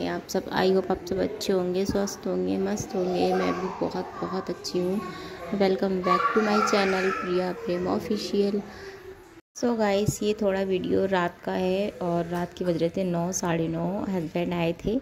हैं आप सब? आई होप आप सब अच्छे होंगे, स्वस्थ होंगे, मस्त होंगे। मैं भी बहुत बहुत अच्छी हूँ। Welcome back to my channel Priya Prem official. So guys, ये थोड़ा वीडियो रात का है और रात की बज रहे थे 9, साढ़े 9। हस्बैंड आए थे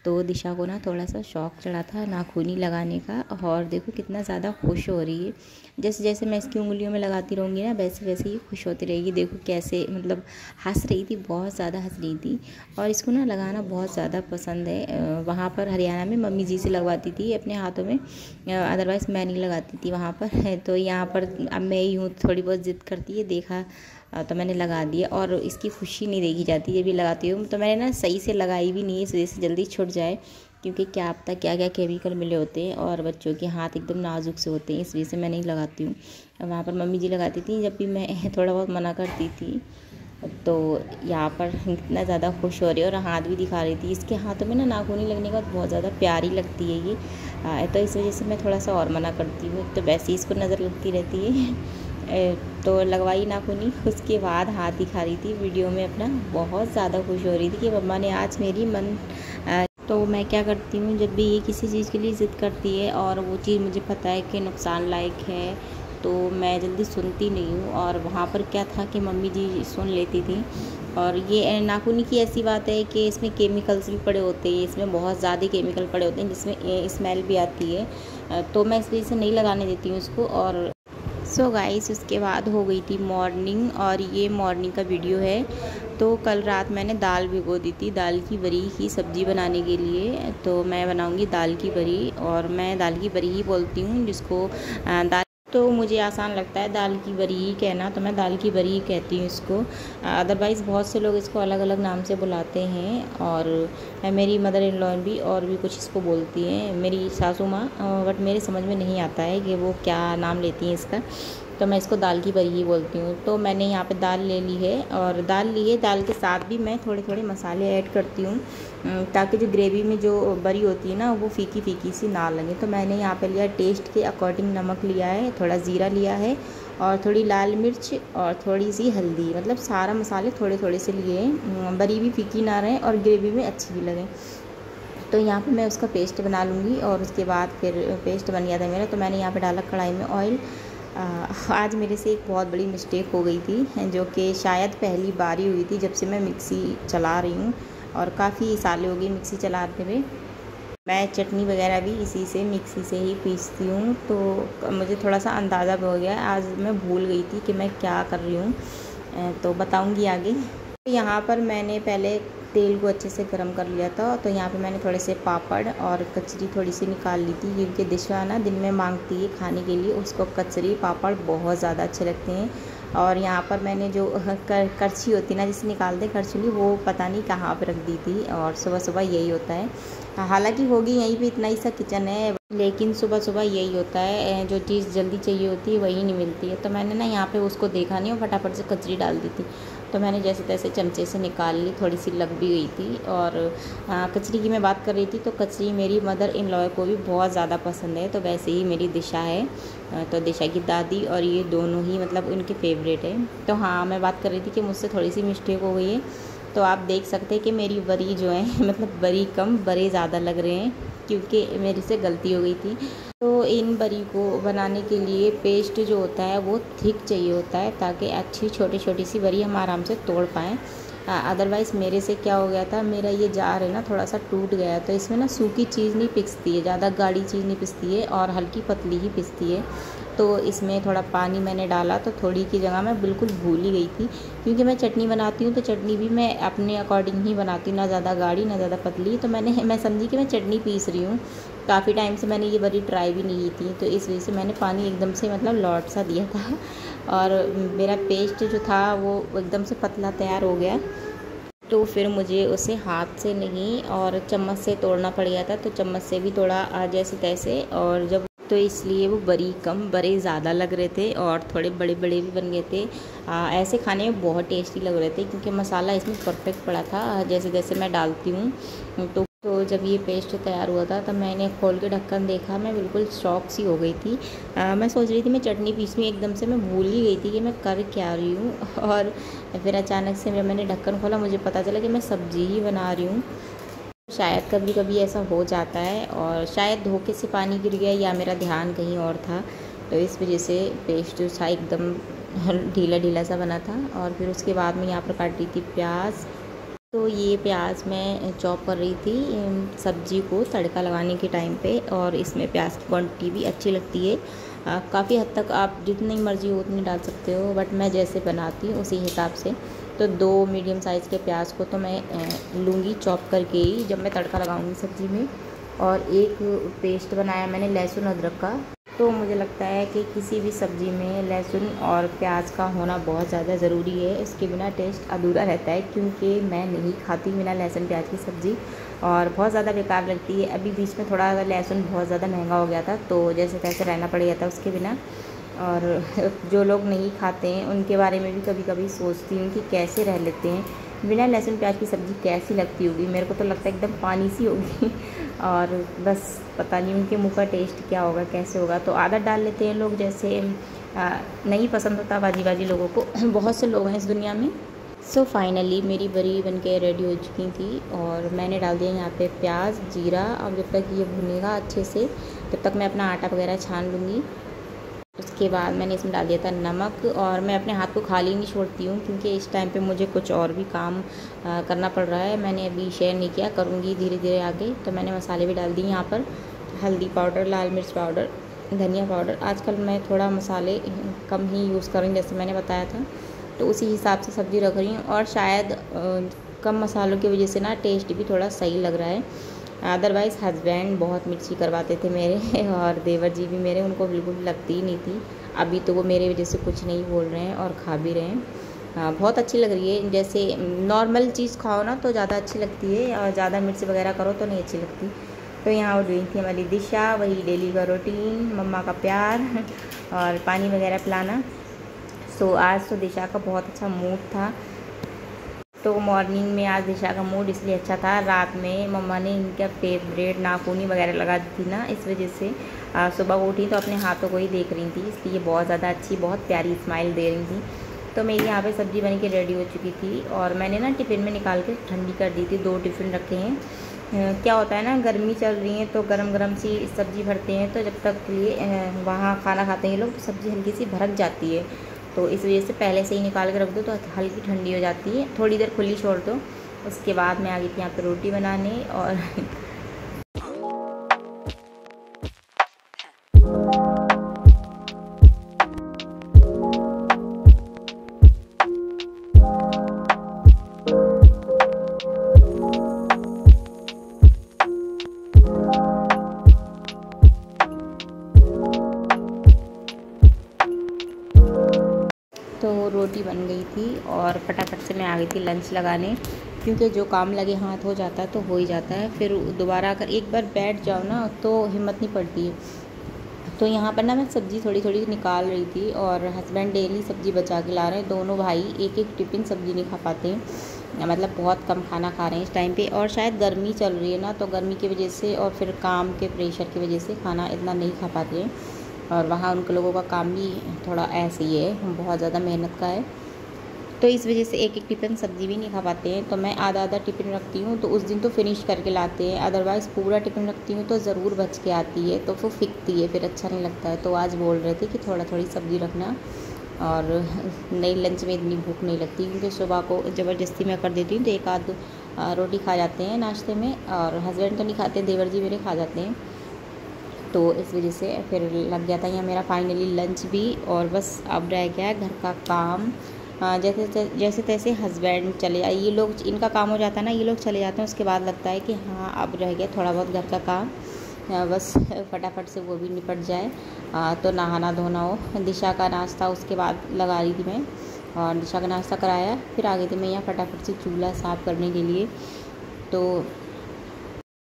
तो दिशा को ना थोड़ा सा शौक चढ़ा था नाखूनी लगाने का, और देखो कितना ज़्यादा खुश हो रही है। जैसे जैसे मैं इसकी उंगलियों में लगाती रहूँगी ना, वैसे वैसे ही खुश होती रहेगी। देखो कैसे मतलब हंस रही थी, बहुत ज़्यादा हंस रही थी। और इसको ना लगाना बहुत ज़्यादा पसंद है। वहाँ पर हरियाणा में मम्मी जी से लगवाती थी अपने हाथों में, अदरवाइज़ मैं नहीं लगाती थी वहाँ पर। तो यहाँ पर अब मैं ही हूँ, थोड़ी बहुत ज़िद करती है, देखा तो मैंने लगा दिया। और इसकी खुशी नहीं देखी जाती ये भी लगाती हूँ तो मैंने ना सही से लगाई भी नहीं है, इस वजह से जल्दी छूट जाए, क्योंकि क्या पता क्या क्या केमिकल मिले होते हैं और बच्चों के हाथ एकदम नाजुक से होते हैं, इस वजह से मैं नहीं लगाती हूँ। वहाँ पर मम्मी जी लगाती थी जब भी मैं थोड़ा बहुत मना करती थी। तो यहाँ पर इतना ज़्यादा खुश हो रही है और हाथ भी दिखा रही थी। इसके हाथों में ना नाखूनी लगने के बाद बहुत ज़्यादा प्यारी लगती है ये, तो इस वजह से मैं थोड़ा सा और मना करती हूँ। तो वैसे ही इसको नज़र लगती रहती है। तो लगवाई नाखूनी, उसके बाद हाथ दिखा रही थी वीडियो में अपना, बहुत ज़्यादा खुश हो रही थी कि मम्मा ने आज मेरी मन। तो मैं क्या करती हूँ, जब भी ये किसी चीज़ के लिए ज़िद करती है और वो चीज़ मुझे पता है कि नुकसान लायक है, तो मैं जल्दी सुनती नहीं हूँ। और वहाँ पर क्या था कि मम्मी जी सुन लेती थी। और ये नाखूनी की ऐसी बात है कि इसमें केमिकल्स भी पड़े होते हैं, इसमें बहुत ज़्यादा केमिकल पड़े होते हैं जिसमें स्मेल भी आती है, तो मैं इस वजह से नहीं लगाने देती हूँ इसको। और सो गाइस, उसके बाद हो गई थी मॉर्निंग, और ये मॉर्निंग का वीडियो है। तो कल रात मैंने दाल भिगो दी थी, दाल की बरी की सब्ज़ी बनाने के लिए। तो मैं बनाऊंगी दाल की बरी, और मैं दाल की बरी ही बोलती हूँ जिसको दाल, तो मुझे आसान लगता है दाल की बरी ही कहना, तो मैं दाल की बरी ही कहती हूँ इसको। अदरवाइज़ बहुत से लोग इसको अलग अलग नाम से बुलाते हैं, और मेरी मदर इन लॉ भी और भी कुछ इसको बोलती हैं, मेरी सासू माँ, बट मेरे समझ में नहीं आता है कि वो क्या नाम लेती हैं इसका। तो मैं इसको दाल की बरी ही बोलती हूँ। तो मैंने यहाँ पे दाल ले ली है, और दाल ली है, दाल के साथ भी मैं थोड़े थोड़े मसाले ऐड करती हूँ, ताकि जो ग्रेवी में जो बरी होती है ना वो फीकी फीकी सी ना लगे। तो मैंने यहाँ पे लिया टेस्ट के अकॉर्डिंग नमक लिया है, थोड़ा ज़ीरा लिया है, और थोड़ी लाल मिर्च और थोड़ी सी हल्दी, मतलब सारा मसाले थोड़े थोड़े से लिए हैं, बरी भी फीकी ना रहे और ग्रेवी में अच्छी भी लगे। तो यहाँ पे मैं उसका पेस्ट बना लूँगी, और उसके बाद फिर पेस्ट बन गया था मेरा, तो मैंने यहाँ पे डाला कढ़ाई में ऑयल। आज मेरे से एक बहुत बड़ी मिस्टेक हो गई थी, जो कि शायद पहली बार ही हुई थी जब से मैं मिक्सी चला रही हूँ, और काफ़ी साल हो गई मिक्सी चलाते हुए। मैं चटनी वगैरह भी इसी से मिक्सी से ही पीसती हूँ, तो मुझे थोड़ा सा अंदाज़ा हो गया, आज मैं भूल गई थी कि मैं क्या कर रही हूँ, तो बताऊँगी आगे। यहाँ पर मैंने पहले तेल को अच्छे से गर्म कर लिया था, तो यहाँ पे मैंने थोड़े से पापड़ और कचरी थोड़ी सी निकाल ली थी, क्योंकि दिशा ना दिन में मांगती है खाने के लिए, उसको कचरी पापड़ बहुत ज़्यादा अच्छे लगते हैं। और यहाँ पर मैंने जो करछी होती है ना जिसे निकालते करछुली, वो पता नहीं कहाँ पर रख दी थी, और सुबह सुबह यही होता है। हालांकि होगी यहीं पे, इतना ही सा किचन है, लेकिन सुबह सुबह यही होता है, जो चीज़ जल्दी चाहिए होती है वही नहीं मिलती है। तो मैंने ना यहाँ पे उसको देखा नहीं और फटाफट से कचरी डाल दी थी। तो मैंने जैसे तैसे चमचे से निकाल ली, थोड़ी सी लग भी गई थी। और कचरी की मैं बात कर रही थी, तो कचरी मेरी मदर इन लॉ को भी बहुत ज़्यादा पसंद है, तो वैसे ही मेरी दिशा है, तो दिशा की दादी और ये दोनों ही मतलब उनके फेवरेट है। तो हाँ, मैं बात कर रही थी कि मुझसे थोड़ी सी मिस्टेक हो गई है, तो आप देख सकते हैं कि मेरी बरी जो है मतलब बरी कम बड़े ज़्यादा लग रहे हैं, क्योंकि मेरे से गलती हो गई थी। तो इन बरी को बनाने के लिए पेस्ट जो होता है वो थिक चाहिए होता है, ताकि अच्छी छोटी छोटी सी बरी हम आराम से तोड़ पाएँ। अदरवाइज़ मेरे से क्या हो गया था, मेरा ये जार है ना थोड़ा सा टूट गया, तो इसमें ना सूखी चीज़ नहीं पिसती है, ज़्यादा गाढ़ी चीज़ नहीं पिसती है, और हल्की पतली ही पिसती है। तो इसमें थोड़ा पानी मैंने डाला, तो थोड़ी की जगह मैं बिल्कुल भूल ही गई थी, क्योंकि मैं चटनी बनाती हूँ तो चटनी भी मैं अपने अकॉर्डिंग ही बनाती हूँ, ना ज़्यादा गाढ़ी ना ज़्यादा पतली। तो मैं समझी कि मैं चटनी पीस रही हूँ, काफ़ी टाइम से मैंने ये बरी ट्राई भी नहीं की थी, तो इस वजह से मैंने पानी एकदम से मतलब लौट सा दिया था, और मेरा पेस्ट जो था वो एकदम से पतला तैयार हो गया। तो फिर मुझे उसे हाथ से नहीं और चम्मच से तोड़ना पड़ गया था, तो चम्मच से भी तोड़ा जैसे तैसे, और जब तो इसलिए वो बरी कम बड़े ज़्यादा लग रहे थे, और थोड़े बड़े बड़े भी बन गए थे। ऐसे खाने में बहुत टेस्टी लग रहे थे, क्योंकि मसाला इसमें परफेक्ट पड़ा था जैसे जैसे मैं डालती हूँ। तो जब ये पेस्ट तैयार हुआ था तब मैंने खोल के ढक्कन देखा, मैं बिल्कुल शॉक सी हो गई थी। मैं सोच रही थी मैं चटनी पीस में, एकदम से मैं भूल ही गई थी कि मैं कर क्या रही हूँ, और फिर अचानक से जब मैंने ढक्कन खोला मुझे पता चला कि मैं सब्ज़ी ही बना रही हूँ। शायद कभी कभी ऐसा हो जाता है और शायद धोखे से पानी गिर गया या मेरा ध्यान कहीं और था, तो इस वजह से पेस्ट जो था एकदम ढीला ढीला सा बना था। और फिर उसके बाद में यहाँ पर काट रही थी प्याज। तो ये प्याज मैं चॉप कर रही थी सब्जी को तड़का लगाने के टाइम पे, और इसमें प्याज की क्वांटिटी भी अच्छी लगती है। काफ़ी हद तक आप जितनी मर्ज़ी हो उतनी डाल सकते हो, बट मैं जैसे बनाती हूँ उसी हिसाब से। तो 2 मीडियम साइज़ के प्याज को तो मैं लूँगी चॉप करके ही जब मैं तड़का लगाऊँगी सब्ज़ी में। और एक पेस्ट बनाया मैंने लहसुन अदरक का। तो मुझे लगता है कि किसी भी सब्ज़ी में लहसुन और प्याज का होना बहुत ज़्यादा ज़रूरी है, इसके बिना टेस्ट अधूरा रहता है। क्योंकि मैं नहीं खाती बिना लहसुन प्याज की सब्ज़ी और बहुत ज़्यादा बेकार लगती है। अभी बीच में थोड़ा लहसुन बहुत ज़्यादा महंगा हो गया था, तो जैसे तैसे रहना पड़ गया था उसके बिना। और जो लोग नहीं खाते हैं उनके बारे में भी कभी कभी सोचती हूँ कि कैसे रह लेते हैं बिना लहसुन प्याज की सब्ज़ी, कैसी लगती होगी। मेरे को तो लगता है एकदम पानी सी होगी और बस पता नहीं उनके मुँह का टेस्ट क्या होगा, कैसे होगा। तो आदत डाल लेते हैं लोग, जैसे नहीं पसंद होता बाजी बाजी लोगों को बहुत से लोग हैं इस दुनिया में। सो फाइनली मेरी बड़ी बनके रेडी हो चुकी थी और मैंने डाल दिया यहाँ पे प्याज जीरा। अब जब तक ये भुनेगा अच्छे से तब तक मैं अपना आटा वगैरह छान लूँगी। उसके बाद मैंने इसमें डाल दिया था नमक, और मैं अपने हाथ को खाली नहीं छोड़ती हूँ क्योंकि इस टाइम पे मुझे कुछ और भी काम करना पड़ रहा है। मैंने अभी शेयर नहीं किया, करूँगी धीरे धीरे आगे। तो मैंने मसाले भी डाल दिए यहाँ पर, हल्दी पाउडर, लाल मिर्च पाउडर, धनिया पाउडर। आजकल मैं थोड़ा मसाले कम ही यूज़ करूँगी जैसे मैंने बताया था, तो उसी हिसाब से सब्ज़ी रख रही हूँ। और शायद कम मसालों की वजह से ना टेस्ट भी थोड़ा सही लग रहा है। अदरवाइज़ हस्बैंड बहुत मिर्ची करवाते थे मेरे और देवर जी भी मेरे, उनको बिल्कुल लगती ही नहीं थी। अभी तो वो मेरे वजह से कुछ नहीं बोल रहे हैं और खा भी रहे हैं। बहुत अच्छी लग रही है। जैसे नॉर्मल चीज़ खाओ ना तो ज़्यादा अच्छी लगती है, और ज़्यादा मिर्च वगैरह करो तो नहीं अच्छी लगती। तो यहाँ वो हुई थी हमारी दिशा, वही डेली का रूटीन, मम्मा का प्यार और पानी वगैरह पिलाना। सो आज तो दिशा का बहुत अच्छा मूड था। तो मॉर्निंग में आज दिशा का मूड इसलिए अच्छा था, रात में मम्मा ने इनका फेवरेट नाखूनी वगैरह लगा दी थी ना, इस वजह से सुबह उठी तो अपने हाथों को ही देख रही थी, इसलिए बहुत ज़्यादा अच्छी, बहुत प्यारी स्माइल दे रही थी। तो मेरी यहाँ पे सब्ज़ी बन के रेडी हो चुकी थी और मैंने ना टिफ़िन में निकाल के ठंडी कर दी थी। 2 टिफ़िन रखे हैं। क्या होता है ना, गर्मी चल रही है तो गरम गरम सी सब्ज़ी भरते हैं, तो जब तक लिए वहाँ खाना खाते हैं लोग तो सब्ज़ी हल्की सी भड़क जाती है। तो इस वजह से पहले से ही निकाल के रख दो तो हल्की ठंडी हो जाती है, थोड़ी देर खुली छोड़ दो। उसके बाद मैं आ गई थी यहाँ पे रोटी बनाने। और तो रोटी बन गई थी और फटाफट से मैं आ गई थी लंच लगाने, क्योंकि जो काम लगे हाथ हो जाता है तो हो ही जाता है। फिर दोबारा अगर एक बार बैठ जाओ ना तो हिम्मत नहीं पड़ती है। तो यहाँ पर ना मैं सब्ज़ी थोड़ी थोड़ी निकाल रही थी और हस्बैंड डेली सब्ज़ी बचा के ला रहे हैं। दोनों भाई एक एक टिफ़िन सब्ज़ी नहीं खा पाते हैं, मतलब बहुत कम खाना खा रहे हैं इस टाइम पे। और शायद गर्मी चल रही है ना, तो गर्मी की वजह से और फिर काम के प्रेशर की वजह से खाना इतना नहीं खा पाते हैं। और वहाँ उनके लोगों का काम भी थोड़ा ऐसे ही है, बहुत ज़्यादा मेहनत का है, तो इस वजह से एक एक टिफ़िन सब्ज़ी भी नहीं खा पाते हैं। तो मैं आधा आधा टिफ़िन रखती हूँ, तो उस दिन तो फिनिश करके लाते हैं। अदरवाइज़ पूरा टिफ़िन रखती हूँ तो ज़रूर बच के आती है, तो वो फिकती है, फिर अच्छा नहीं लगता है। तो आज बोल रहे थे कि थोड़ा थोड़ी सब्ज़ी रखना, और नई लंच में इतनी भूख नहीं लगती, क्योंकि सुबह को ज़बरदस्ती मैं कर देती हूँ तो एक आध रोटी खा जाते हैं नाश्ते में, और हस्बैंड तो नहीं खाते, देवर जी मेरे खा जाते हैं। तो इस वजह से फिर लग गया था यहाँ मेरा फाइनली लंच भी। और बस अब रह गया है घर का काम। जैसे तैसे हस्बैंड चले आए, ये लोग, इनका काम हो जाता है ना, ये लोग चले जाते हैं, उसके बाद लगता है कि हाँ अब रह गया थोड़ा बहुत घर का काम, बस फटाफट से वो भी निपट जाए। तो नहाना धोना हो। दिशा का नाश्ता उसके बाद लगा रही थी मैं, और दिशा का नाश्ता कराया, फिर आ गई थी मैं यहाँ फटाफट से चूल्हा साफ़ करने के लिए।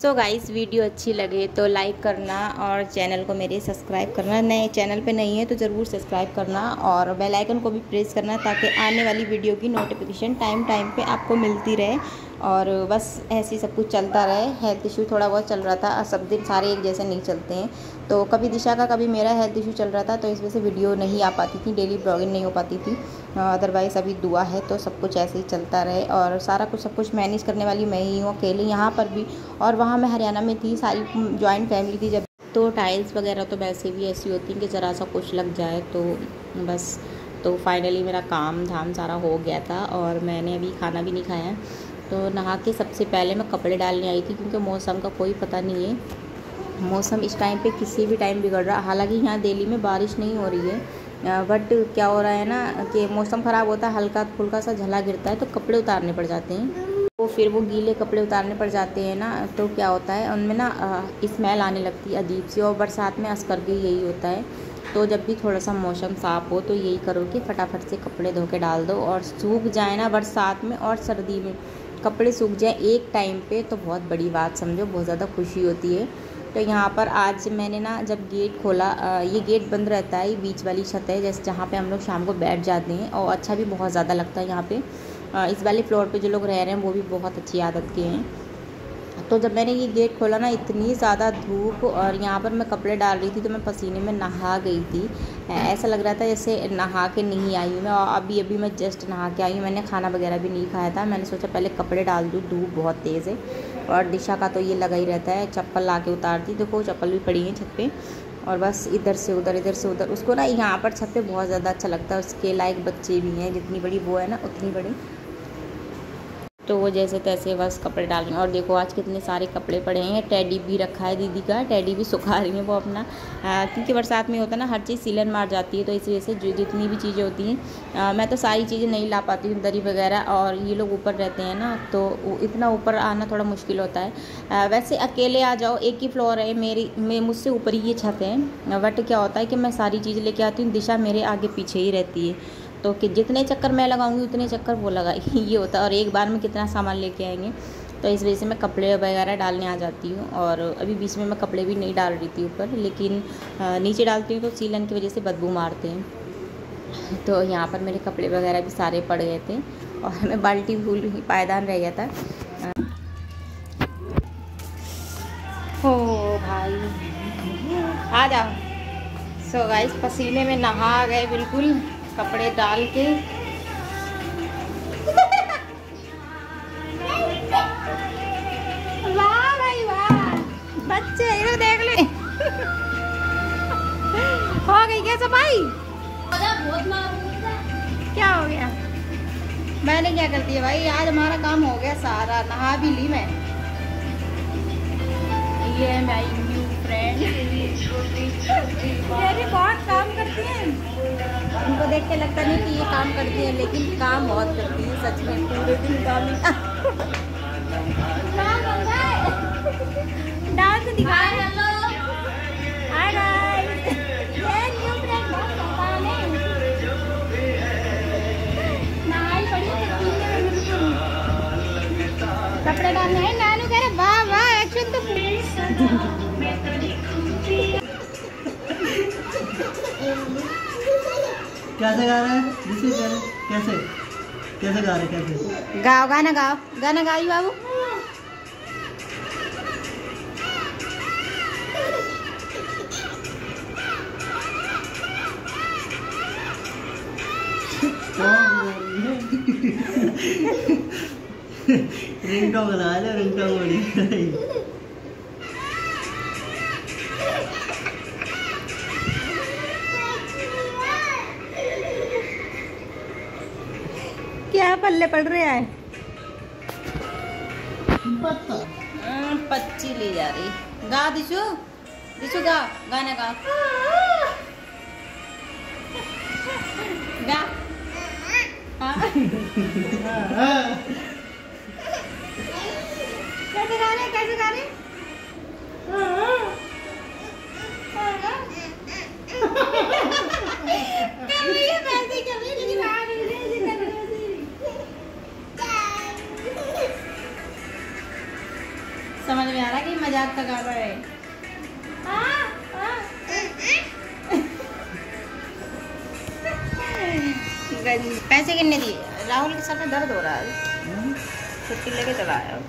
तो गाइस वीडियो अच्छी लगे तो लाइक करना और चैनल को मेरे सब्सक्राइब करना। नए चैनल पे नहीं है तो ज़रूर सब्सक्राइब करना, और बेल आइकन को भी प्रेस करना ताकि आने वाली वीडियो की नोटिफिकेशन टाइम पे आपको मिलती रहे। और बस ऐसे ही सब कुछ चलता रहे। हेल्थ इशू थोड़ा बहुत चल रहा था, सब दिन सारे एक जैसे नहीं चलते हैं, तो कभी दिशा का कभी मेरा हेल्थ इशू चल रहा था, तो इस वजह से वीडियो नहीं आ पाती थी, डेली ब्लॉगिंग नहीं हो पाती थी। अदरवाइज़ अभी दुआ है तो सब कुछ ऐसे ही चलता रहे, और सारा कुछ सब कुछ मैनेज करने वाली मैं ही हूँ अकेले यहाँ पर भी। और वहाँ मैं हरियाणा में थी, सारी जॉइंट फैमिली थी जब, तो टाइल्स वगैरह तो वैसे भी ऐसी होती हैं कि ज़रा सा कुछ लग जाए तो बस। तो फाइनली मेरा काम धाम सारा हो गया था, और मैंने अभी खाना भी नहीं खाया। तो नहा के सबसे पहले मैं कपड़े डालने आई थी, क्योंकि मौसम का कोई पता नहीं है, मौसम इस टाइम पे किसी भी टाइम बिगड़ रहा है। हालांकि यहाँ दिल्ली में बारिश नहीं हो रही है, बट क्या हो रहा है ना कि मौसम ख़राब होता है, हल्का फुल्का सा झला गिरता है तो कपड़े उतारने पड़ जाते हैं। तो फिर वो गीले कपड़े उतारने पड़ जाते हैं ना, तो क्या होता है उनमें ना स्मेल आने लगती है अजीब सी, और बरसात में अस करके यही होता है। तो जब भी थोड़ा सा मौसम साफ़ हो तो यही करो कि फटाफट से कपड़े धो के डाल दो, और सूख जाए ना बरसात में और सर्दी में कपड़े सूख जाए एक टाइम पे, तो बहुत बड़ी बात समझो, बहुत ज़्यादा खुशी होती है। तो यहाँ पर आज मैंने ना जब गेट खोला, ये गेट बंद रहता है, ये बीच वाली छत है जैसे जहाँ पे हम लोग शाम को बैठ जाते हैं, और अच्छा भी बहुत ज़्यादा लगता है यहाँ पे। इस वाले फ्लोर पे जो लोग रह रहे हैं वो भी बहुत अच्छी आदत के हैं। तो जब मैंने ये गेट खोला ना, इतनी ज़्यादा धूप, और यहाँ पर मैं कपड़े डाल रही थी तो मैं पसीने में नहा गई थी। ऐसा लग रहा था जैसे नहा के नहीं आई हूँ मैं, और अभी अभी मैं जस्ट नहा के आई हूँ। मैंने खाना वगैरह भी नहीं खाया था, मैंने सोचा पहले कपड़े डाल दूँ, धूप बहुत तेज़ है। और दिशा का तो ये लगा ही रहता है, चप्पल ला के उतारती, देखो चप्पल भी पड़ी है छत पे, और बस इधर से उधर इधर से उधर। उसको ना यहाँ पर छत पे बहुत ज़्यादा अच्छा लगता है, उसके लायक बच्चे भी हैं, जितनी बड़ी वो है ना उतनी बड़ी, तो वो जैसे तैसे बस कपड़े डाल रही हैं। और देखो आज कितने सारे कपड़े पड़े हैं, टेडी भी रखा है दीदी का, टेडी भी सुखा रही है वो अपना, क्योंकि बरसात में होता है ना हर चीज़ सीलन मार जाती है, तो इस वजह से जो जितनी भी चीज़ें होती हैं, मैं तो सारी चीज़ें नहीं ला पाती हूँ, दरी वगैरह, और ये लोग ऊपर रहते हैं ना तो इतना ऊपर आना थोड़ा मुश्किल होता है। वैसे अकेले आ जाओ, एक ही फ्लोर है मुझसे ऊपर ही ये छत है, बट क्या होता है कि मैं सारी चीज़ें लेके आती हूँ, दिशा मेरे आगे पीछे ही रहती है, तो कि जितने चक्कर मैं लगाऊंगी उतने चक्कर वो लगाएगी ये होता है, और एक बार में कितना सामान लेके आएंगे, तो इस वजह से मैं कपड़े वगैरह डालने आ जाती हूँ। और अभी बीच में मैं कपड़े भी नहीं डाल रही थी ऊपर, लेकिन नीचे डालती हूँ तो सीलन की वजह से बदबू मारते हैं। तो यहाँ पर मेरे कपड़े वगैरह भी सारे पड़ गए थे, और हमें बाल्टी भूल पायदान रह गया था। ओ भाई आ जाओ। सो गाइस पसीने में नहा गए बिल्कुल, कपड़े डाल के। वाह भाई वाह, बच्चे इधर देख ले हो गई क्या सफाई? क्या हो गया? मैंने क्या करती है भाई, आज हमारा काम हो गया सारा, नहा भी ली मैं। ये है मेरी न्यू फ्रेंड, ये बहुत काम करती हैं, उनको देख के लगता नहीं कि ये काम करती है, लेकिन काम बहुत करती है सच में, पूरे दिन काम डांस दिखा। हाय गाइस, ये न्यू फ्रेंड बहुत परेशान है, नहाई पड़ी है बिल्कुल, कपड़े डालने हैं। नानू कह रहे वाह वाह एक्शन तो कैसे गा रहे हैं? कैसे कैसे गा रहे हैं? कैसे गाओ, गाना गाओ, गाना गाई बाबू। रिंगटोन बना ले, रिंगटोन बड़ी। क्या पल्ले पड़ रहे हैं? पच्ची ली जा रही। गा दिशु, दिशु गा, गाना गा, गा। कैसे गा रहे, कैसे गा रहे? कर रही है वैसे कर रही है, लेकिन आ रही है ऐसे कर रही है। समझ में आ रहा कि मजाक का गाना है। पैसे कितने दिए? राहुल के सर में दर्द हो रहा है। छुट्टी लेके चला आया।